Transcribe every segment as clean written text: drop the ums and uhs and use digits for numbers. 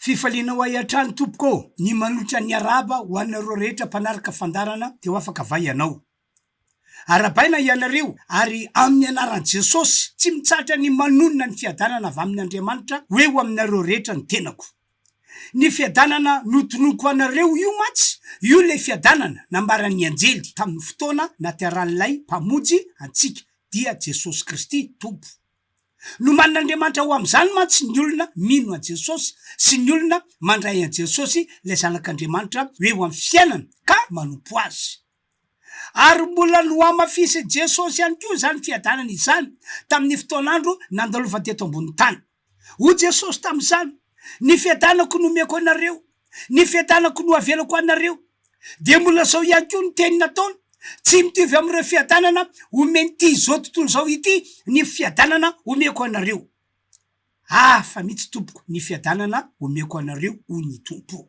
Fifaliana ho aiatrano tompoko ny manotra ny araba ho anareo rehetra mpanaraka fandarana teo afaka vai ianao. Arabaina ianareo ary amin'ny anaran'i Jesosy tsy mitsatra ny manonona ny fiadanana avy amin'ny Andriamanitra hoe ho aminareo rehetra ny tenako. Ny fiadanana notonoko anareo io matsy, io le fiadanana nambaran'ny anjely tamin'ny fotoana nateran'ilay mpamonjy antsika dia Jesosy Kristy tompo. No man'Andriamanitra ho am'izany matsy ny olona mino a Jesosy sy ny olona mandray an Jesosy le zanak'Andriamanitra hoe ho amin'ny fiainana ka manompo azy. Ary mbola no amafisy Jesosy ihany koa zany fiadanana izany tamin'ny fotoan'andro nandalova teto ambony tany. Ho Jesosy tamin'izany, ny fiadanako nomeko anareo, ny fiadanako no avelako anareo, de mbola zao ihany koa ny teny nataony. Tsy mitovy amin'ireo fiadanana omeny ty zao tontolo zao ity ny fiadanana omeko anareo. Fa mitsy tompoko ny fiadanana omeko anareo ho ny tompo.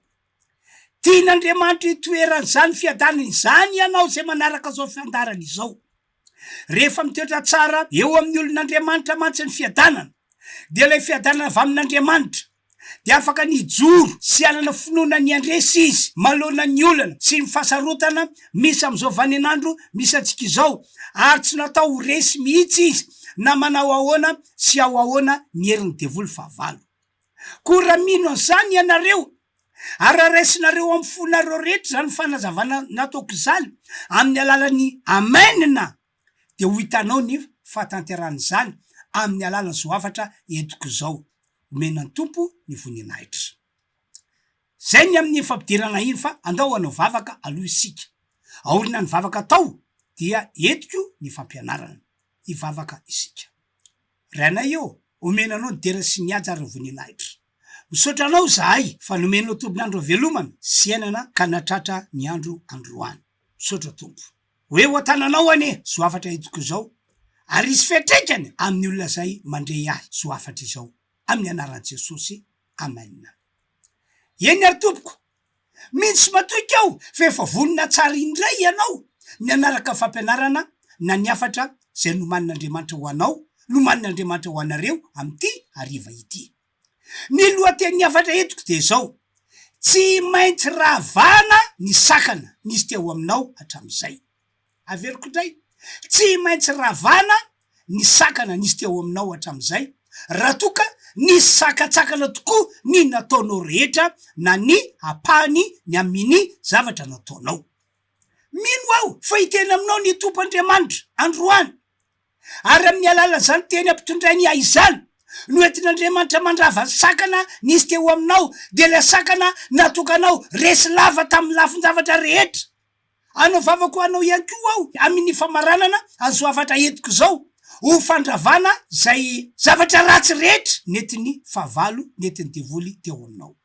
Tian'Andriamanitra itoeran'izany fiadanana izany ianao zay manaraka zao fiandarana izao. Rehefa mitoetra tsara eo amin'ny olon'Andriamanitra mantsy ny fiadanana, de ilay fiadanana avy amin'Andriamanitra de afaka ny joro sy anana finoana ny andresy izy malona ny olana sy ny fasarotana misy am'izao vaninandro misy atsika izao, ary tsy natao ho resy mihitsy izy na manao ahoana sy ao ahoana ny herin'ny devoly fahavalo. Koa raha mino an'izany ianareo ary raisinareo amin'ny fonareo rehetra zany fanazavana nataoko izany amin'ny alalan'ny amenina, de ho hitanao ny fahatanteran'izany amin'ny alalan'ny zoafatra entiko izao. Omenan'ny tompo ny voninahitra. Zay ny amin'ny fampidirana iny fa andao anao vavaka aloha isika. Aorina ny vavaka tao dia entiko ny fampianarana ny vavaka isika. Rainay eo, omenanao ny dera sy ny aja ary voninahitra. Misaotra anao zahay fa nomenao tombon'andro velomana sy ainana ka natratra ny andro androany. Misaotra tompo. Hoe ho atananao ane zoafatra entiko izao, ary isy fiatraikany amin'ny olona zay mandray ahy zoafatra izao. Amin'ny anaran'i Jesosy, amen. Eny ary tompoko, mintsy matoky aho, fa efa vonina tsara indray ianao, ny anaraka fampianarana na ny afatra zay nomanin'Andriamanitra ho anao, nomanin'Andriamanitra ho anareo amin'ity hariva ity. Ny lohaten'ny afatra entiko de zao, tsy maintsy ravana ny sakana nisy teo aminao hatramin'izay. Averiko indray, tsy maintsy ravana ny sakana nisy teo aminao hatramin'izay, raha toka ny sakatsakana tokoa ny nataonao rehetra na ny apahany ny amin'ny zavatra nataonao. Mino aho fa hiteny aminao ny tompo Andriamanitra androany, ary amin'ny alala zany teny ampitondrainy ahy izany no entin'Andriamanitra mandrava sakana nisy teo aminao, de le sakana natokanao resy lava tamin'ny lafin-javatra rehetra. Anao vavako anao ihany koa aho amin'ny famaranana azo afatra entiko zao, ho fandravana zay zavatra ratsy rehetra netiny fahavalo netiny devoly teo aminao.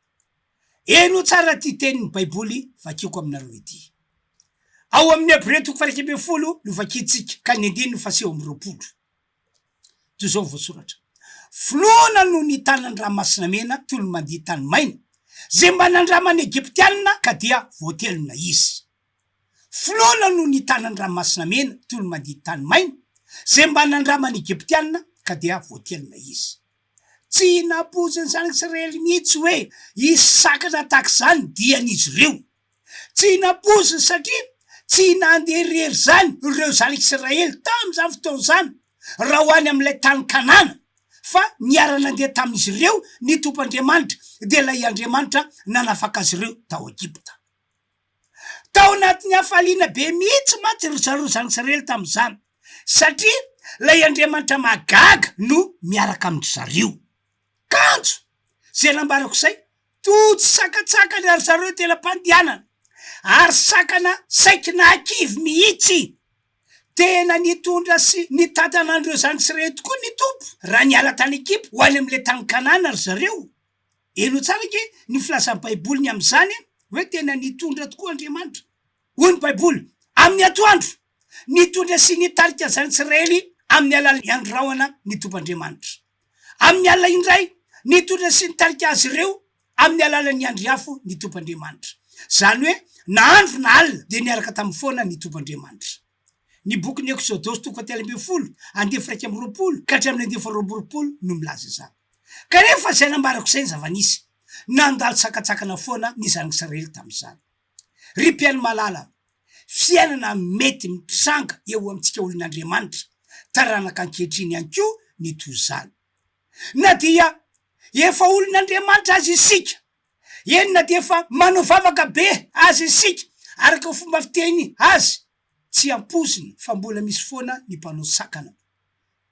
Eno tsara ty tenin'ny Baiboly vakiako aminareo ity. Ao amin'ny Hebreo 1:20 no vakitsika ka ny 9:20. Toy zao voasoratra. Finoana no ny tanan'ny ranomasina mena toy ny mandihy tany maina, zay mba nandramany Egyptianina ka dia voatelona izy. Finoana no ny tanan'ny ranomasina mena toy ny mandihy tany maina, zay mba nandramany Egyptianina ka dia voatelona izy. Tsy napoziny zanak'Israely mihitsy hoe isy sakana tahak'izany dian'izy ireo. Tsy napoziny satria tsy nandeha rery zany ireo zanak'Israely tamin'izany fotoan'izany raha ho any amin'ilay tany Kanana, fa niara nandeha tamin'izy ireo ny tompo Andriamanitra, de lay Andriamanitra nanafaka azy ireo tao Egypta. Tao anatin'ny hafaliana be mihitsy matsy ry zareo zanak'Israely tamin'izany, satria lay Andriamanitra magaga no miaraka amin'ny zareo. Kanjo zay nambarako izay, totsy sakatsakany ary zareo telam-pandianana, ary sakana saiky nakivy mihitsy. Tena nitondra sy nitantanandreo zanak'Israely tokoa ny tompo raha niala tany Ekipa ho any amin'ilay tany Kanana ry zareo. Eno tsara ke ny filazan'ny Baiboly ny amin'izany hoe tena nitondra tokoa Andriamanitra hoy ny baiboly amin'ny atoandro nitondra sy nitarika zany Israely amin'ny alalan'ny androahana ny tompandriamanitra, amin'ny alina indray nitondra sy nitarika azy ireo amin'ny alalan'ny andriafo ny tompandriamanitra. Zany hoe na andro na alina de niaraka tamin'ny foana ny tompandriamanitra. Ny bokin'ny Exodosy 3:20 andefraika amby roapolo ka hatramin'ny 2:20 no milaza izany. Kanefa zay nambarako zay zava-nisy nandalo sakatsakana foana ny zanak'Israely tamin'izany. Ry mpiaino malala, fiainana mety mitranga eo amintsika olon'Andriamanitra taranaka ankehitriny ihany koa ny toy izany. Na dia efa olon'Andriamanitra azy isika, eny na dia efa manao vavaka be azy isika araka fomba fiteny azy, tsy ampoziny fa mbola misy foana ny mpanao sakana,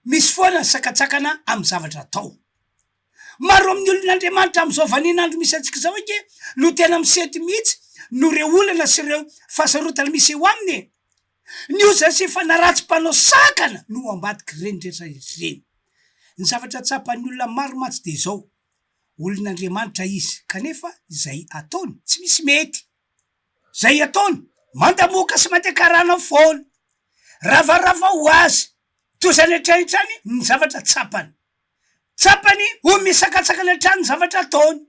misy foana ny sakatsakana amin'ny zavatra atao. Maro amin'ny olon'Andriamanitra amin'izao vaninandro misy antsika zao eke no tena misety mihitsy no reo olana sy reo fasarotana misy eo aminy. Ny oza sy fanaratsy mpanao sakana no ambadiky reny rehetrarehetreny. Ny zavatra tsapan'ny olona maro matsy de zao, olon'Andriamanitra izy kanefa zay ataony tsy misy mety, zay ataony mandamoka sy mandekarana foana, ravarava ho azy tozany hatrany ny zavatra tsapany ho misakatsakana hatrany ny zavatra ataony,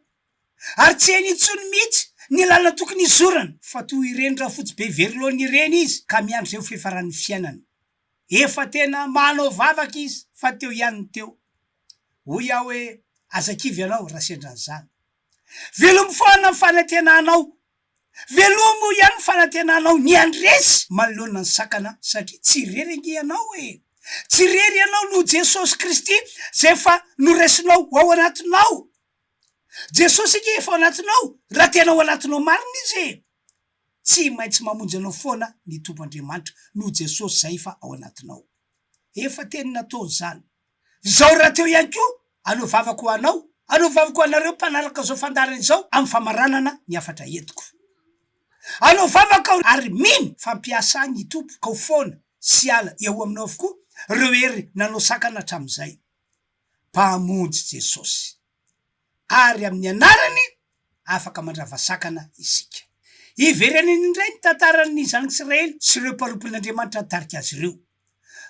ary tsy hainy intsony mihitsy ny lalana tokony izorana fa toy ireny raha fotsy be verilony ireny izy ka miandro zay ho fiafaran'ny fiainany. Efa tena manao vavaka izy fa teo ihany teo. Hoy aho hoe azakivy ianao raha sendran zany. Velomo foana ny fanantenanao, velomo ihany fanantenanao ny andresy manoloana ny sakana satria tsy rerengy ianao tsy rery ianao no Jesosy Kristy zay efa noresinao ao anatinao. Jesosy ike efa ao anatinao raha tena ao anatinao marina izy tsy maintsy mamonjy anao foana ny tompandriamanitra no Jesosy zay efa ao anatinao. Efa teny natao zany. Zao raha teo ihany koa anao vavako anao, anao vavako anareo mpanaraka zao fandarana izao amin'ny famaranana ny afatra entiko. Anao vavaka ary mino fampiasa ny tompo ka ho foana sy ala eo aminao avokoa reo hery nanao sakana hatramin'izay. Mpamonjy Jesosy ary amin'ny anarany afaka mandrava sakana isika. Iverenany indray ny tantarany zanak'Israely sy ireo mpanompon'Andriamanitra nitarika azy ireo.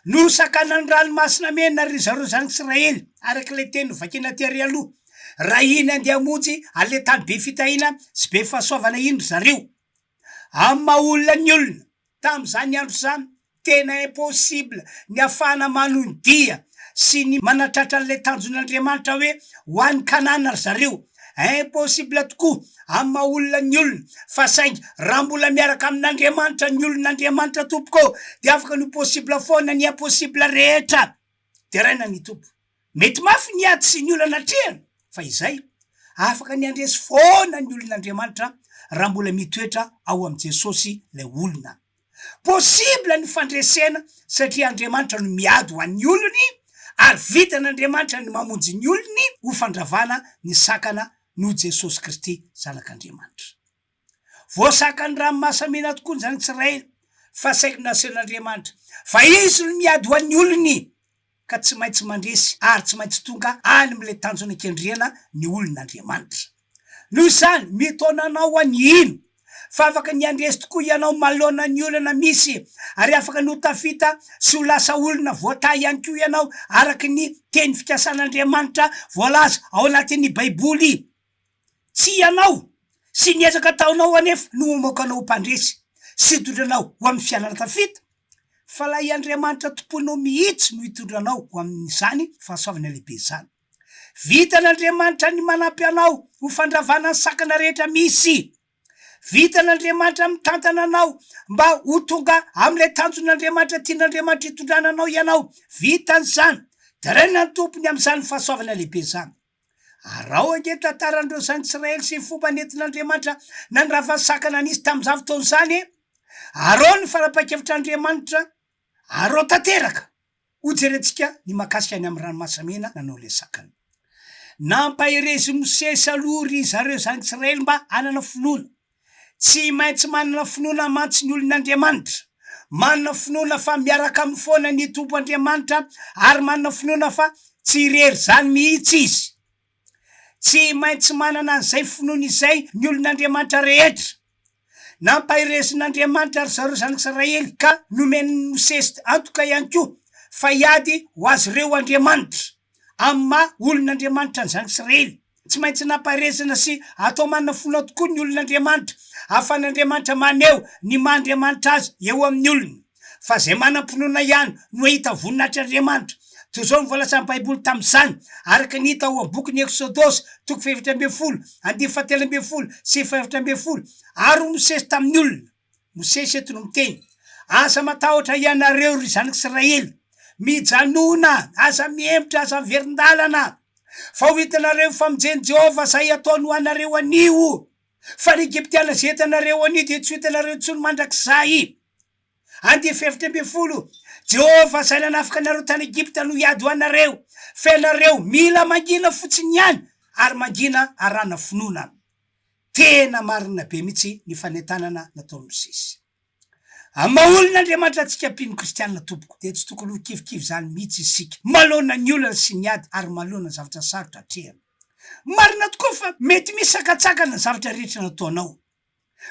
No sakanany ranomasina mena ry zareo zanak'Israely arak'ilay teny vakina tery aloha, raha iny andeha hamonjy ale tany be fitahina sy be fahasoavana iny zareo. Amin'ny maha olona ny olona tamin'izany andro zany tena impossible ny afahana manondia sy ny manatratra an'ilay tanjon'Andriamanitra hoe ho an'ny Kanana ry zareo. Impossible tokoa amin'ny maha olona ny olona fa saingy raha mbola miaraka amin'Andriamanitra ny olon'Andriamanitra tompoko de afaka ny possible foana ny impossible rehetra. De raina ny tompo mety mafy ny ady sy ny olana atrehana fa izay afaka ny andresy foana ny olon'Andriamanitra raha mbola mitoetra ao am Jesosy lay olona. Possible ny fandresena satria Andriamanitra no miady ho an'ny olony ary vitan'Andriamanitra ny mamonjy ny olony ho fandravana ny sakana no Jesosy Kristy zanak'Andriamanitra. Voasakany ranomasamena tokoa ny zanak'Israely fa saingy nasen'Andriamanitra fa izy no miady ho an'ny olony ka tsy maintsy mandresy ary tsy maintsy tonga any am'ilay tanjona kendriana ny olon'Andriamanitra. Noho izany mitonanao any ino fa afaka ny andresy tokoa ianao malona ny olana misy ary afaka no tafita sy ho lasa olona voatay ihany koa ianao araky ny teny fikasan'Andriamanitra voalaza ao anatin'ny baiboly. Tsy ianao sy niezaka ataonao anefa no omokanao mpandresy sy hitondranao ho amin'ny fiainana tafita fa la i Andriamanitra tomponao mihitsy no hitondranao ho amin'izany fahasoavana lehibe zany. Vitan'Andriamanitra ny manampy anao ho fandravana ny sakana rehetra misy. Vitan'Andriamanitra mitantana anao mba ho tonga amin'ilay tanjon'Andriamanitra tian'Andriamanitra hitondrananao ianao. Vitan'izany daraina ny tompony amin'izany fahasoavana lehibe zany. Arao ange tantarandreo zanak'Israely sy fomba nentin'Andriamanitra nandrava sakana nisy tamin'izany fotoana zany. Arao ny fanapahan-kevitr'Andriamanitra, arao tanteraka ho jerentsika ny makasika any amin'ny ranomasamena nanao le sakana. Nampaherezy Mosesy aloha ry zareo zanak'Israely mba hanana finoana. Tsy maintsy manana finoana mantsy ny olon'Andriamanitra, manana finoana fa miaraka amin'ny foana ny tompo Andriamanitra ary manana finoana fa tsy rery zany mihitsy izy. Tsy maintsy manana an'izay finoana izay ny olon'Andriamanitra rehetra. nampahiresin'Andriamanitra ary zareo zanak'Israely ka nomeny Mosesy antoka ihany koa fa hiady ho azy reo Andriamanitra amin'ny maha olon'Andriamanitra ny zanak'Israely. Tsy maintsy nampahiresina sy atao manana fola tokoa ny olon'Andriamanitra ahafahan'Andriamanitra maneo ny maha-Andriamanitra azy eo amin'ny olony. Fa zay manam-pinoana ihany no hita voninahitr'Andriamanitra. Toy zao mivolaza amin'ny Baiboly tamin'izany araka ny hita ao amin'ny boky ny Exodosy toko 17 andiny 17 sy 17 ary Mosesy tamin'ny olona. Mosesy eto no miteny: asa matahotra ianareo ry zanak'Israely, mijanona, asa mihemitra, asa verin-dalana, fa ho hitanareo famonjeny Jehova zay ataony ho anareo anio. Fa ny Egyptiana zay hitanareo anio dia tsy hitanareo intsony mandrakizay. Andiny 17 Jehova zay nanafaka anareo tany Egypta no hiady ho anareo, fa ianareo mila mangina fotsiny ihany ary mangina arana finoana. Tena marina be mihitsy ny fanentanana nataony Mosesy. Amin'ny olon'Andriamanitra antsika mpino kristianina tompoko dia tsy tokony ho kivikivy zany mihitsy isika, malona ny olona sy ny ady ary malona ny zavatra sarotra hatrehana. Marina tokoa fa mety misy sakatsakana ny zavatra rehetra nataonao.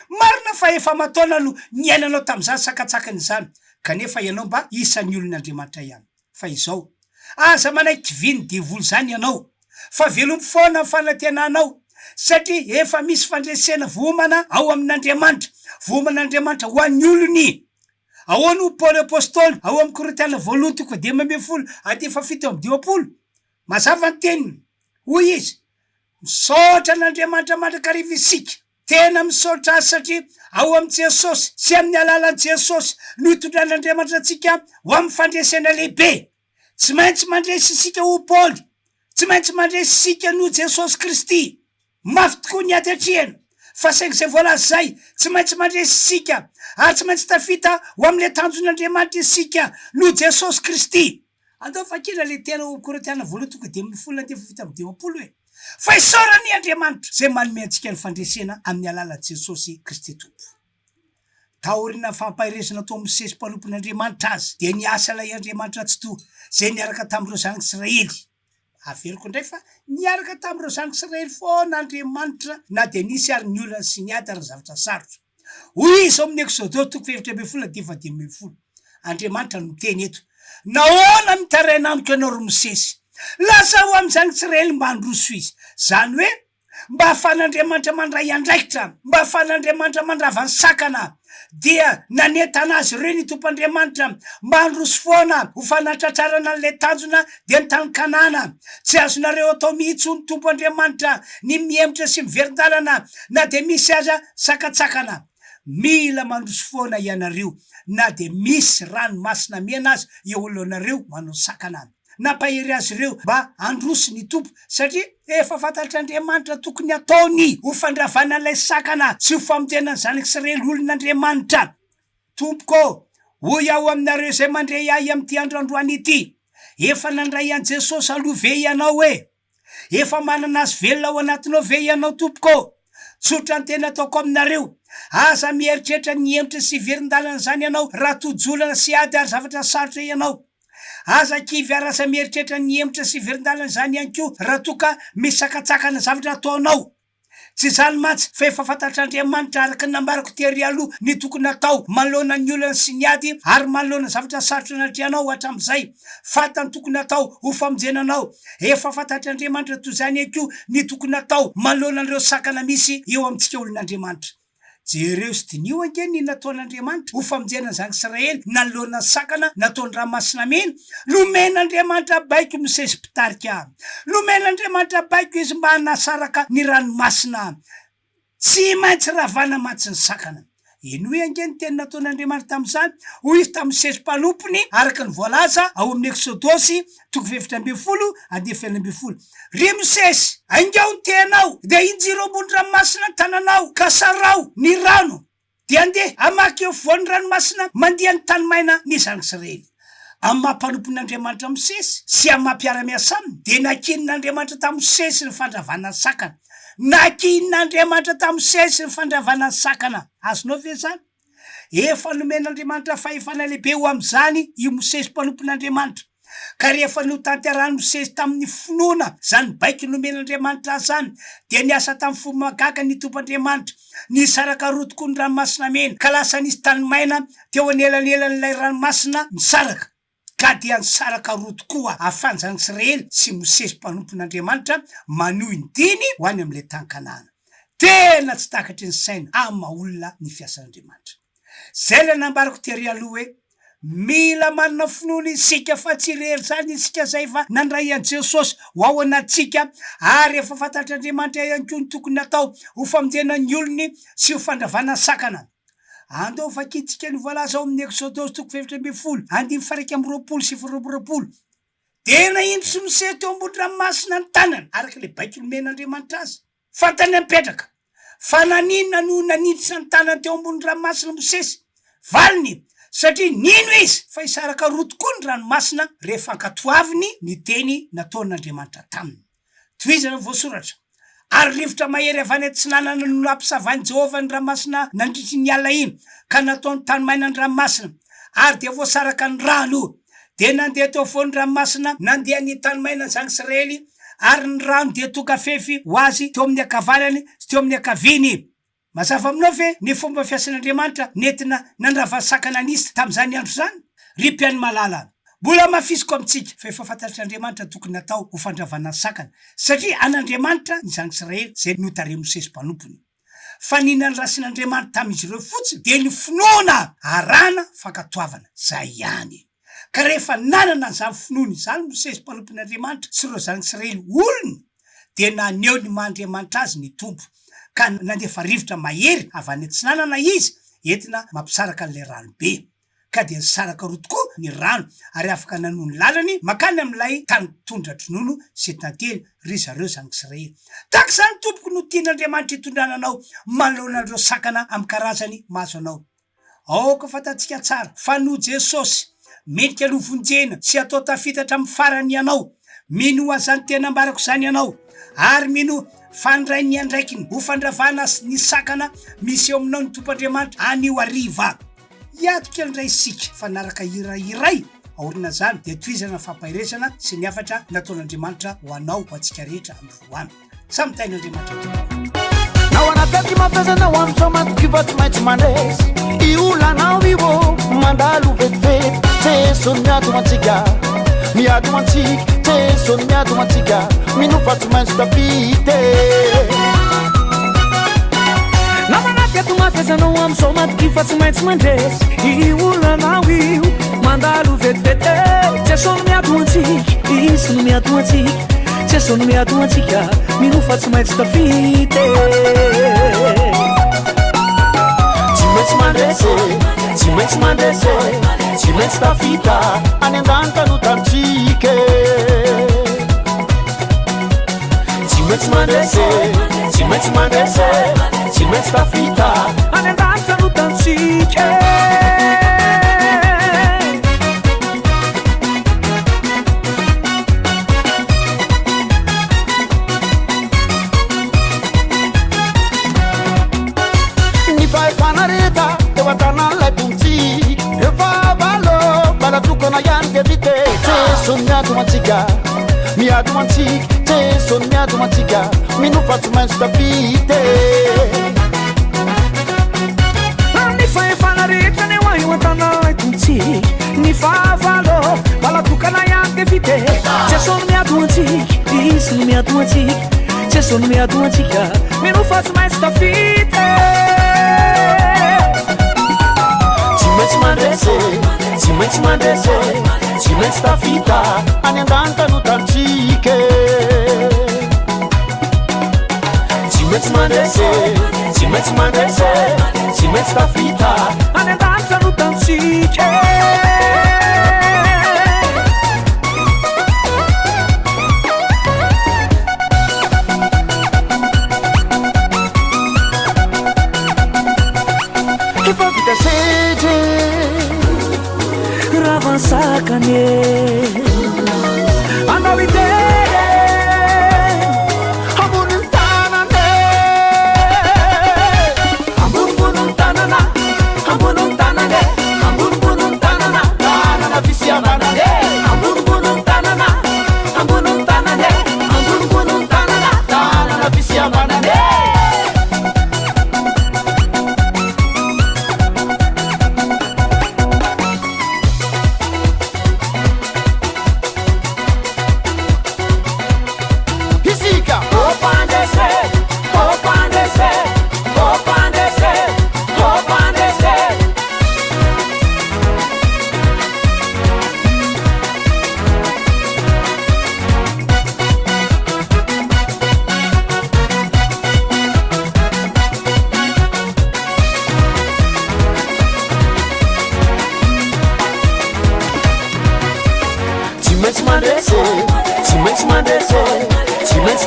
Marina fa efa mataona no niainanao tamin'izany sakatsakana izany, kanefa ianao mba isan'ny olon'Andriamanitra ihany. Fa izao aza manaiky viny devoly zany ianao, fa velomy foana amin'ny fanantenanao, satria efa misy fandresena vomana ao amin'Andriamanitra, voman'Andriamanitra ho an'ny olony. Ahoana ho Paoly apôstôly ao amin'ny Korintiana 2:12 andiny 7:20 mazava ny teniny, hoy izy: misaotra n'Andriamanitra mandrakariva isika, tena misaotra azy satria ao amin'ny Jesosy sy amin'ny alalan'i Jesosy no hitondran'Andriamanitra antsika ho amin'ny fandresena lehibe. Tsy maintsy mandresy isika ho Paoly, tsy maintsy mandresy isika no Jesosy Kristy. Mafy tokoa ny ady hatrehana, fa saingy zay voalaza zay tsy maintsy mandresy isika ary tsy maintsy tafita ho amin'le tanjon'Andriamanitra isika no Jesosy Kristy. Andao fakina le tena ho Korintiana 2:17 hoe: fa isaorany Andriamanitra zay manome antsika ny fandresena amin'ny alalan'i Jesosy Kristy Tompo. Taorina fampahiresana tao Mosesy mpanompon'Andriamanitra azy dia niasa ilay Andriamanitra tsy to zay niaraka tamin'ireo zanak'Israely. Averiko indray fa niaraka tamin'ireo zanak'Israely foana Andriamanitra na dia nisy ary ny olona sy ny ady ary zavatra sarotra. Hoy izy ao amin'ny Exodosy toko 17:10 Andriamanitra no miteny eto: nahoana mitaraina amiko ianao ry Mosesy, lasa ho amin'ny zanak'Israely mba handroso izy. Zany hoe mba ahafahan'Andriamanitra mandray andraikitra, mba ahafahan'Andriamanitra mandrava ny sakana, dia nanentana azy ireo ny tompo'Andriamanitra mba handroso foana ho fanatratrarana an'ilay tanjona dia ny tany Kanana. Tsy azonareo atao mihitsy ho ny tompo'Andriamanitra ny mihemitra sy miverin-dalana na dia misy aza sakatsakana. Mila mandroso foana ianareo na dia misy ranomasina mihena azy eo alohanareo manao sakana. Nampahery azy ireo mba androso ny tompo satria efa fantatr'Andriamanitra tokony ataony ho fandravana ilay sakana sy ho famonjenany zanak'Israely olon'Andriamanitra. Tompoko, hoy aho aminareo zay mandray ahy amin'ity andro androany ity: efa nandray an Jesosy aloha ve ianao hoe? Efa manana azy velona ao anatinao ve ianao tompoko? Tsotra ny tena ataoko aminareo, aza mieritreritra ny hemitra sy verin-dalana zany ianao raha tojolana sy ady ary zavatra sarotra ianao. Aza kivy ary aza mieritreritra ny hemitra sy verin-dalana zany ihany koa raha toka misy sakatsakana zavatra ataonao. Tsy zany mantsy fa efa fantatr'Andriamanitra araka ny nambarako tery aloha ny tokony atao manoloana ny olona sy ny ady ary manoloana zavatra sarotra anatrehanao hatramin'izay. Fantany tokony atao ho famonjenanao. Efa fantatr'Andriamanitra toy zany ihany koa ny tokony atao manoloana an'ireo sakana misy eo amintsika olon'Andriamanitra. Jereo sy dinio ange ny nataon'Andriamanitra ho famonjenany zanak'Israely nanoloana ny sakana nataony ranomasina mena. Lomen'Andriamanitra baiko Mosesy mpitarika, lomen'Andriamanitra baiko izy mba hanasaraka ny ranomasina, tsy maintsy ravana matsy ny sakana. Eny hoe ange ny teny nataon'Andriamanitra tamin'izany hoy izy tamin'ny Mosesy mpanompony araka ny voalaza ao amin'ny Exodosy toko 17:20. Ry Mosesy, angao ny tenao dia injiro ambony ranomasina ny tananao ka sarao ny rano dia andeha amaky eo voan'ny ranomasina mandeha ny tany maina ny zanak'Israely. Amin'ny mampanompon'Andriamanitra Mosesy sy amin'ny mampiara-miasa aminy dia nakinin'Andriamanitra tamin'ny Mosesy ny fandravana ny sakana. Nakinin'Andriamanitra tamin'ny Mosesy ny fandravana ny sakana. Azonao ve zany? Efa nomen'Andriamanitra fahefana lehibe ho amin'izany i Mosesy mpanompon'Andriamanitra. ka rehefa no tanterano sesy tamin'ny finoana zany baiky nomen'Andriamanitra azy zany dia niasa tamin'ny fo magaka ny tomp'Andriamanitra nisaraka rotokoa ny ranomasina mena ka lasa nisy tany maina teo anelanelan'ilay ranomasina misaraka ka dia nisaraka rotokoa afanjany Israely sy Mosesy mpanompon'Andriamanitra manohy indiny ho any am'le tany Kanana. Tena tsy takatry ny saina amaolona ny fiasan'Andriamanitra. Zay le nambarako tery aloha hoe mila manana finoana isika fa tsy rery zany isika zay fa nandray an Jesosy ho ao anatsika ary efa fantatr'Andriamanitra ihany koa ny tokony atao ho famonjena ny olony sy ho fandravana sakana. Andao vakitsika ny voalaza ao amin'ny Exodosy 2:20 tena indro sy Mosesy teo ambony ranomasina ny tanany araka le baiky nomen'Andriamanitra azy fantany mipetraka fa naninona no naniditra ny tanany teo ambony ranomasina Mosesy valiny satria nino izy fa isaraka rotokoa ny ranomasina rehefa ankatoaviny ny teny nataon'Andriamanitra taminy. Toizana voasoratra ary rivotra mahery avy any Atsinanana no nampisavany Jehova ny ranomasina nandritry ny ala iny ka nataony tany maina ny ranomasina ary dia voasaraka ny rano dia nandeha teo foany ranomasina nandeha ny tany maina zany Israely ary ny rano dia toka fefy ho azy teo amin'ny akavanany sy teo amin'ny akaviny. Mazava aminao ve ny fomba fiasan'Andriamanitra nentina nandrava sakana nisy tamin'izany andro zany? Ry mpiany malala mbola mafisiko amintsika fa efa fantatr'Andriamanitra tokony natao ho fandravana sakana satria an'Andriamanitra ny zany Israely zay notare Mosesy mpanompony fa ninany rasin'Andriamanitra tamin'izy ireo fotsiny dia ny finoana arana fankatoavana zay ihany. Ka rehefa nanana zany finoana zany Mosesy mpanompon'Andriamanitra sy ireo zany Israely olony dia naneo ny maha-Andriamanitra azy ny tompo ka nandefa rivotra mahery avy any Atsinanana izy entina mampisaraka an'le rano be ka dia nisaraka rotokoa ny rano ary afaka nanohy ny lalany makany amin'ilay tany tondra dronono sy tantely ry zareo zany Israely. Tahaka zany tompoko no tian'Andriamanitra hitondrananao manoloanandreo sakana amin'ny karazany mahazo anao. Aoka fantatsika tsara fa no Jesosy mendrika lovonjena sy atao tafitatra amin'ny farany ianao minoa zany tena ambarako zany ianao ary mino fandray ny andraikiny ho fandravana ny sakana misy eo aminao ny tomp'Andriamanitra anio ariva. Iatokely indray isika fanaraka hirairay aorina zany dia toizana fampahiresana sy ny afatra nataon'Andriamanitra ho anao ho antsika rehetra amin'ny voany. Samy tain'Andriamanitra nao anakaiky mafezana ho amin'ny somaty kivatsy maintsy mandresy iolanao io mandalo vetivety Jesosy miado antsika miado antsika Jesosy miado antsika minofatsy maintsy tafity namanakaiky mafezanao amin'ny somaty kivatsy maintsy mandresy iolanao io mandalo vetivety Jesosy miado antsika izy no miado antsika Jesosy miado antsika minofatsy maintsy tafity tsy maintsy mandresy tsy maintsy tafita any an-danitra no tantsika tsy maintsy mandresy tsy maintsy tafita any an-danitra no tantsika ny fahefanareta eo an-tanan'ilay tombotsika efa valo bala tokana ihany dia vite Jesosy miado antsika Jesosy miado antsika minofatsy maintsy tafity ny fahefanareta ny eo an-tanan'ilay tombotsika ny fahavalo bala tokana ihany dia vite Jesosy miado antsika izy no miado antsika Jesosy miado antsika minofatsy maintsy tafity tsy maintsy tafita any an-danitra no tantsika tsy maintsy tafita any an-danitra no tantsika efa vita sedry ravansakane anao itere amboniny tanane ambonimboniny tanana amboniny tanane ambonimboniny tanana tanana fisiamanane ambonimboniny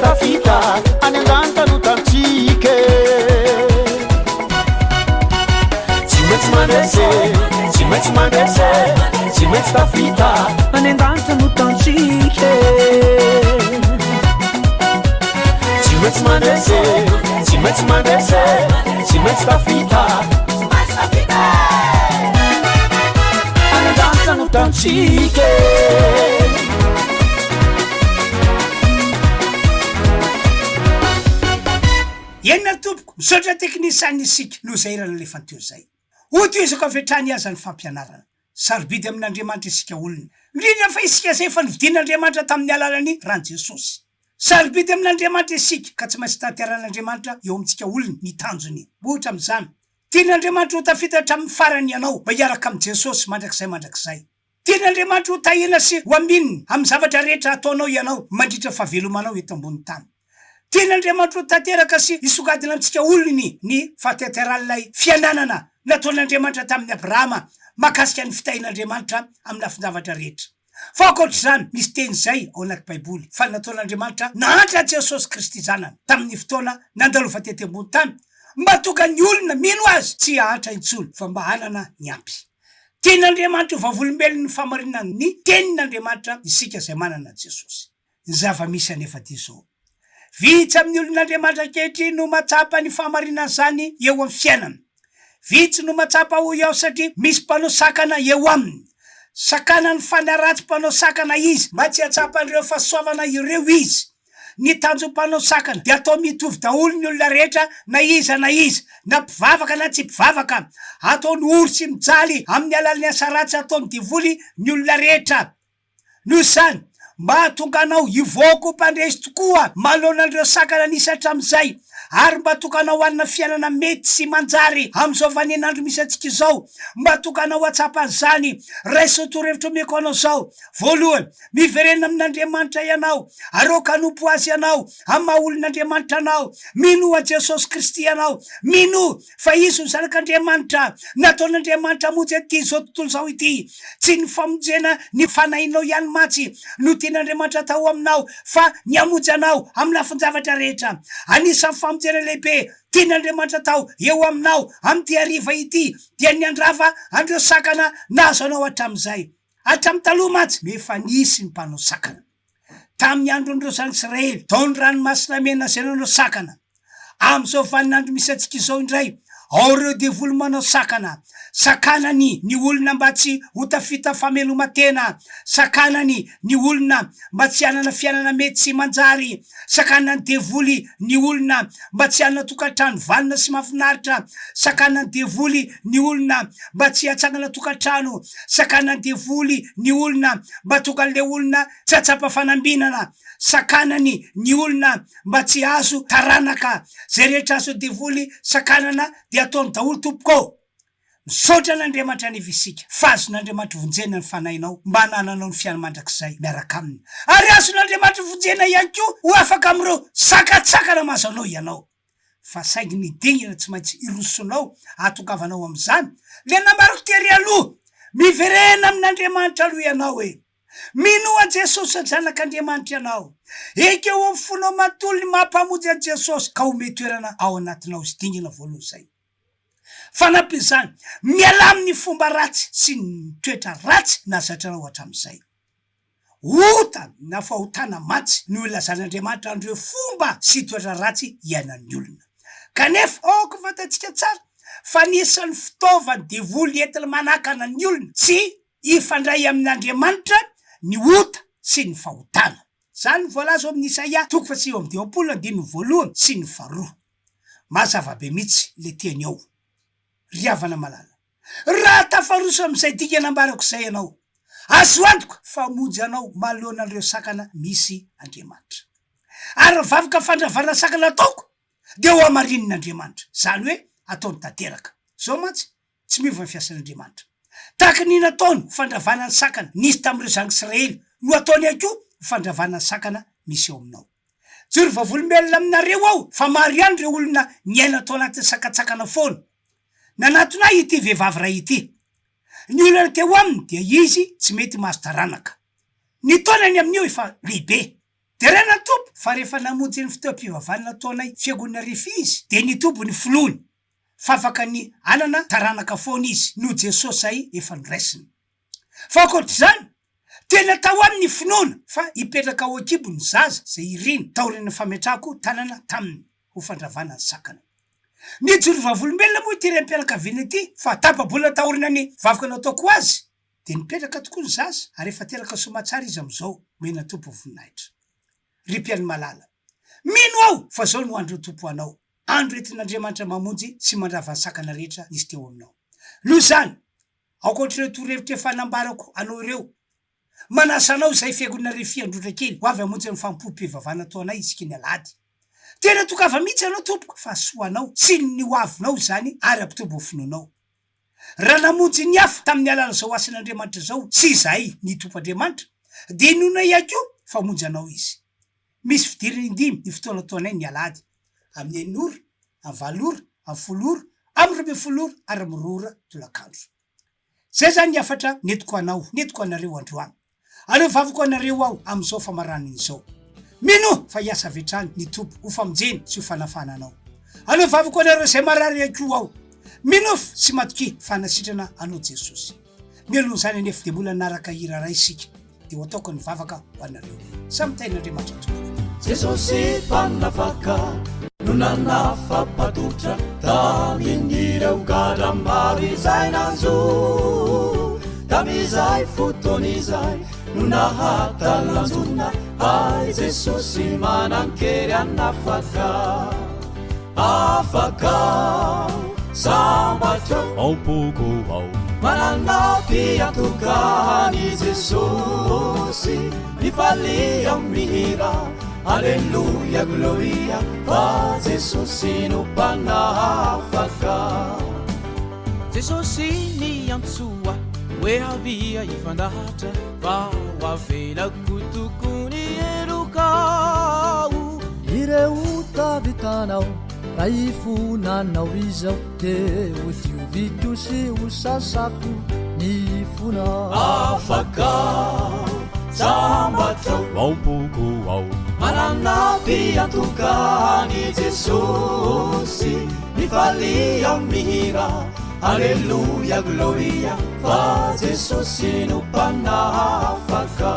tafita any andantano tantike tsy maintsy mandrese tsy maintsy mandrese tsy maintsy tafita any andantano tantike tsy maintsy mandrese tsy maintsy mandrese tsy maintsy tafita any andantano tantike enina tompoko misaotra teknisany isika no zay irana le fanteo zay oto izako avetrany azany fampianarana sarobidy amin'Andriamanitra isika olona indrindra fa isika zay fa nividin'Andriamanitra tamin'ny alalany ran Jesosy sarobidy amin'Andriamanitra isika ka tsy maintsy tanteran'Andriamanitra eo amintsika olona ny tanjony ohatra am'izany tian'Andriamanitra ho tafitatra amin'ny farany ianao mba hiaraka amin'i Jesosy mandrakizay tian'Andriamanitra ho tahina sy ho aminina amin'ny zavatra rehetra ataonao ianao mandritra fahavelomanao eto ambony tany tian'Andriamanitra ho tanteraka sy isogadina amintsika olony ny fahateteran'ilay fiananana nataon'Andriamanitra tamin'ny Abrahama makasika ny fitahin'Andriamanitra amin'ny lafin-javatra rehetra fa ankoatr'izany misy teny zay ao anaty baiboly fa nataon'Andriamanitra nahantra Jesosy Kristy zanany tamin'ny fotoana nandalova tety ambony tany mba tonga ny olona mino azy tsy hahantra intsony fa mba hanana ny ampy tian'Andriamanitra ho vavolombelony ny famarinany ny tenin'Andriamanitra isika zay manana Jesosy ny zava-misy anefa ty zao vitsy amin'ny olon'Andriamanitra kehitriny no matsapa ny famarinany zany eo amin'ny fiainana vitsy no matsapa ho eo satria misy mpanao sakana eo aminy sakana ny fanaratsy mpanao sakana izy mba tsy atsapan'ireo fahasoavana ireo izy ny tanjom-panao sakana de atao mitovy daholo ny olona rehetra na iza na mpivavaka na tsy mpivavaka atao ny ory sy mijaly amin'ny alalan'ny asa ratsy ataony divoly ny olona rehetra noho izany mba hatonganao ivoko mpandresy tokoa malonan'ireo sakana nisatra am'izay ary mba tokanao anina fiainana mety sy manjary am'izao vanenandro misy atsika izao mba tokanao atsapan'izany raiso torohevitra omeko anao zao voalohany miverena amin'Andriamanitra ianao aroka anompo azy ianao amin'ny maha olon'Andriamanitra anao mino a Jesosy Kristy ianao mino fa izy ny zanak'Andriamanitra nataon'Andriamanitra monjy aty zao tontolo zao ity tsy ny famonjena ny fanahinao ihany matsy no tian'Andriamanitra atao aminao fa ny amonjy anao amin'ny lafin-javatra rehetra anisan'ny famonjena lehibe tian'Andriamanitra atao eo aminao amin'ty hariva ity dia ny andrava andreo sakana nazo anao hatramin'izay hatramin'ny taloha matsy nefa nisy ny mpanao sakana tamin'ny andron'ireo zan'Israely tao ny ranomasina mena zay nanao sakana am'izao vaninandro misy atsika izao indray ao reo devoly manao sakanany ny olona mba tsy ho tafita fameloma-tena sakanany ny olona mba tsy hanana fiainana mety sy manjary sakanany devoly ny olona mba tsy hanana tokantrano valina sy mahafinaritra sakanany devoly ny olona mba tsy hatsangana tokantrano sakanany devoly ny olona mba tongan'le olona tsy hatsapa fanambinana sakanany ny olona mba tsy azo taranaka zay rehetra azo devoly sakanana de ataony daholo tompoko misaotra n'Andriamanitra ny visika fa azon'Andriamanitra vonjena ny fanahinao mba hanananao ny fiaina mandrakizay miaraka aminy ary azon'Andriamanitra vonjena ihany koa ho afaka am'ireo sakatsakana mazanao ianao fa saingy ny dingina tsy maintsy irosonao atongavanao am'izany le nambariko tery aloha miverena amin'Andriamanitra aloha ianao e minoa Jesosy zanak'Andriamanitra ianao ekeo amin'ny fonao matoly ny mampamonjy an Jesosy ka ome toerana ao anatinao izy dingina voaloha zay fanampin'izany miala amin'ny fomba ratsy sy ny toetra ratsy nazatranao hatramin'izay ota na fahotana matsy no ilazan'Andriamanitra andreo fomba sy toetra ratsy iainan'ny olona kanefa oko fantatsika tsara fa nisan'ny fitaovany devoly entiny manakana ny olona tsy ifandray amin'Andriamanitra ny ota sy ny fahotana zany voalaza amin'ny Isaia 29:1 sy ny 2 mazava-be mihitsy le tiany ao riavana malala raha tafaroso am'izay dika nambarako zay ianao azo antoka fa monjy anao malohana an'ireo sakana misy Andriamanitra ary vavaka fandravana sakana ataoko de ho amarin'Andriamanitra zany hoe ataony tanteraka zao matsy tsy miova ny fiasan'Andriamanitra tahaka ny nataony fandravana ny sakana nisy tamin'ireo zan'Israely no ataony ihany koa fandravana ny sakana misy eo aminao joro vavolombelona aminareo ao fa maro ihany reo olona miaina atao anatin'ny sakatsakana foana nanatona ity vehivavy ray ity ny olona teo aminy dia izy tsy mety mahazo taranaka ny taonany amin'io efa lehibe de rena tompo fa rehefa namonjy ny fotoam-pivavahana taonay fiangonana refy izy de ny tompo ny filony fa afaka ny anana taranaka foana izy no Jesosy ay efa noraisiny fa akoatr'izany tena tao amin'ny finoana fa ipetraka ao akibo ny zaza zay iriny taoriny fametrako tanana taminy ho fandravana ny sakana ny joro vavolombelona moa ty rem-pianakaviana ity fa tapabolina taorina ny vavaka nataoko azy de nipetraka tokoa ny zaza ary efa teraka somatsara izy am'izao mena tompo voninahitra ry mpiany malala mino aho fa zao no andro tompo anao andro entin'Andriamanitra mamonjy sy mandrava ny sakana rehetra nisy teo aminao noho zany akoatr'ireo torohevitra efa nambarako anao ireo manasanao zay fiangonana refy androtra kely ho avy hamonjy ny fampom-pivavahana taonay isika ny alady tena tokava mihitsy anao tompoko fa soanao sy ny hoavinao zany ary ampitombo finoanao raha namonjy ny hafa tamin'ny alala zao asin'Andriamanitra zao sy zay ny tompoandriamanitra de nona iako fa monjy anao izy misy fidiriny 5 ny fotoana taonay ny alady amin'ny 9 ora, amin'ny 7 ora, amin'ny 10 ora, amin'ny 12 ora ary amin'ny 2 ora tolakandro zay zany ny afatra netiko anao netiko anareo androany aleo vavako anareo aho am'izao famaraniny zao mino fa hiasa vetrany ny tompo ho famonjeny sy ho fanafana anao aleo vavako anareo zay marary ako aho mino sy matoky fanasitrana anao Jesosy mielony zany anefa de mbola naraka hiraray isika de ho ataoko ny vavaka ho anareo samy tain'Andriamanitra tompo Jesosy panafaka nunana fapatutra taminireu gadra maro izay nanzo tamizay fotonizay nunahatalanjona ay Jesosy manankery anafaka afaka sambatra ampoko ao mananapi atokany Jesosy nifalia mihira Alleluia, gloria, fa Jesosy no panafaka Jesosy ni amtsua we havia ifandahatra fa wavela kutukuni elukau ireu tavitanao raifunanao izao de utiuvitu si usasaku ni funa afaka sambatra ampoko ao mananapi atokany Jesosy nifalia mihira Alleluia, gloria, fa Jesosy no panafaka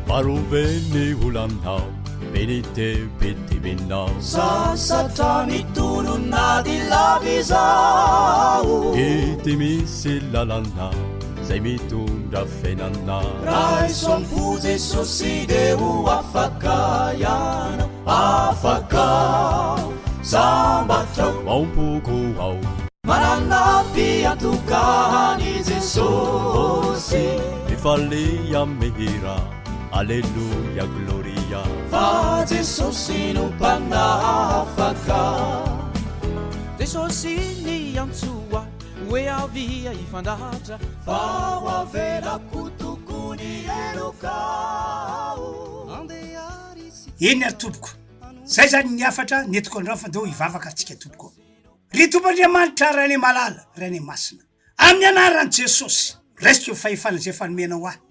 Maruveni ulanao benite pitiminao sasatani tuluna dilavizao itimisy lalana zay mitondra fenana raison Jesosy de ho afaka ianao afaka sambatra ampoko ao mananapi atokany Jesosy nifalia mihira Alleluia, gloria, fa Jesosy no panafaka Jesosy ni amtsua we avia ifandahatra fa wavela kutukuni elukau eny ary tompoko zay zany ny afatra netiko andrao fa deo ivavaka atsika tompoko ry tompoandriamanitra rany malala rany masina amin'ny anaran'i Jesosy resiko fahefana zay fanomenao ahy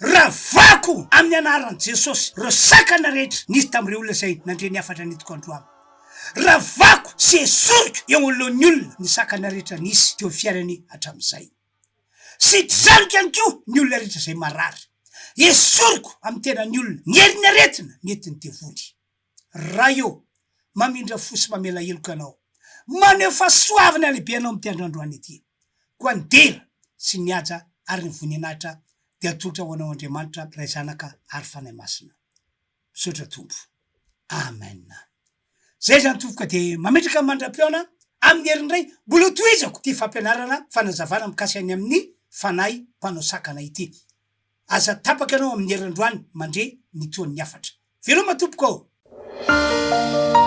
ravako amin'ny anaran'i Jesosy ro sakana rehetra nisy tamin'ireo olona zay nandre ny afatra netiko androany ravako sy esoriko eo alohan'ny olona ny sakana rehetra nisy teo fiainany hatramin'izay sy tsanika ihany koa ny olona rehetra zay marary esoriko amin'ny tenany olona ny heriny aretina netiny devoly raha eo mamindra fosy mamela heloka anao maneho fahasoavana lehibe anao amin'ny androandroany ity koa ny dera sy ny aja ary ny voninahitra de atolotra ho anao Andriamanitra ray zanaka ary fanahy masina misaotra tompo amen zay zany tompoka de mametraka mandram-peona amin'ny herin'iray mbola toizako ty fampianarana fanazavana mikasy any amin'ny fanahy mpanao sakana ity aza tapaka anao amin'ny herin'androany mandre ny toan'ny afatra veloma tompoko ao